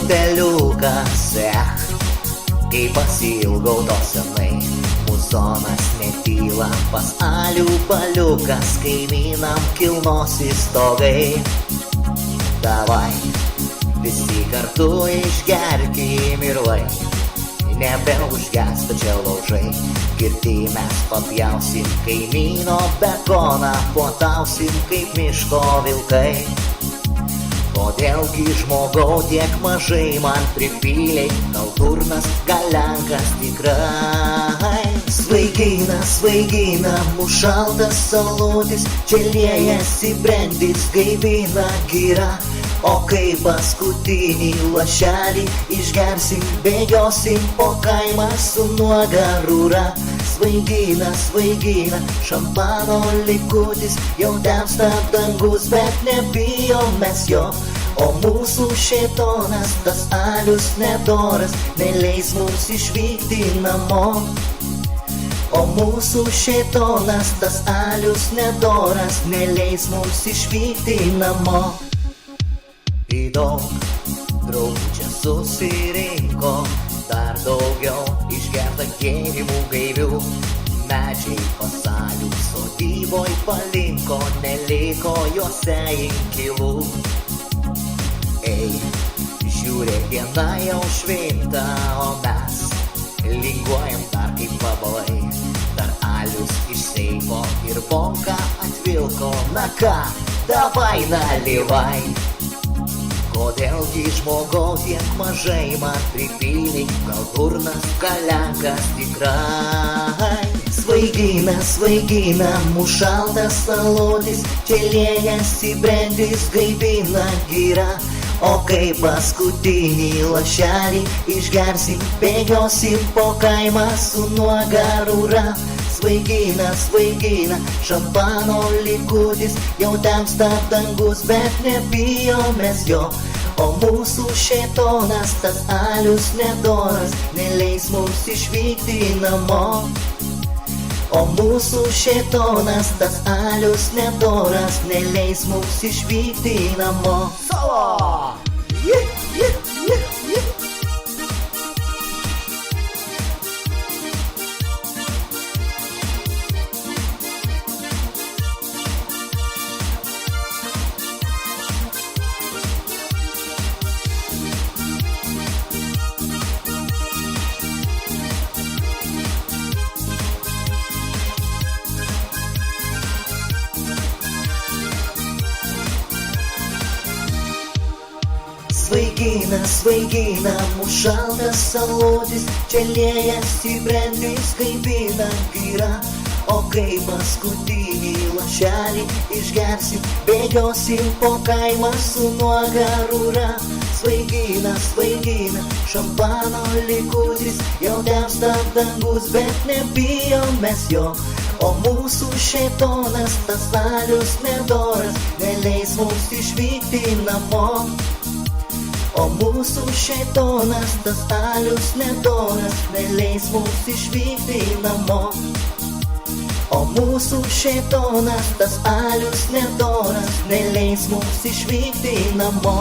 foteliukas, kai pasilgau to senai. Muzonas netyla pas alių paliukas, kaimynam kilnosi stogai. Davai, visi kartu išgerkim ir lai, nebeužges tačiau laužai. Girti mes papjausim kaimyno bekoną, puotausim kaip miško vilkai. Kodėlgi žmogau tiek mažai man pripylei, gal durnas, gal lenkas tikrai. Svaigina, svaigina, mūsų šaltas salutis, čia liejasi brendis, gaivina gira. O kai paskutinį lašelį išgersim, bėgiosim po kaimą su nuoga rūra. Svaigina, svaigina, šampano likutis, jau temsta dangus, bet nebijom mes jo. O mūsų šėtonas, tas alius nedoras, neleis mums išvykti namo. O mūsų šėtonas, tas alius nedoras, neleis mums išvykti namo. Į daug draugų čia susirinko, dar daugiau išgerta gėrimų gaivių. Medžiai pasalių sodyboj palinko, neliko juose inkilų. Ei, žiūrėk, diena jau švinta, o mes linguojam dar kaip vabalai. Dar alius iš seifo ir bonką atvilko, na ką, davai nalyvai. Kodėlgi žmogau tiek mažai man pripylei, gal durnas, gal lenkas tikrai. Svaigina, svaigina, mūsų šaltas salutis, čia liejasi brendis, gaivina gira. O kai paskutinį lašelį išgersim, bėgiosim po kaimą su nuoga rūra. Svaigina, svaigina, šampano likutis, jau temsta dangus, bet nebijom mes jo. O mūsų šėtonas, tas alius nedoras, neleis mums išvykti namo. O mūsų šėtonas, tas alius nedoras, neleis mums išvykti namo. Solo! Svaigina, svaigina, mūsų šaltas salutis, čia liejasi brendis, gaivina gira. O kai paskutinį lašelį išgersim, bėgiosim po kaimą su nuoga rūra. Svaigina, svaigina, šampano likutis, jau temsta dangus, bet nebijom mes jo. O mūsų šėtonas, tas alius nedoras, neleis mums išvykti namo. O mūsų šėtonas, tas alius nedoras, neleis mums išvykti namo. O mūsų šėtonas, tas alius nedoras, neleis mums išvykti namo.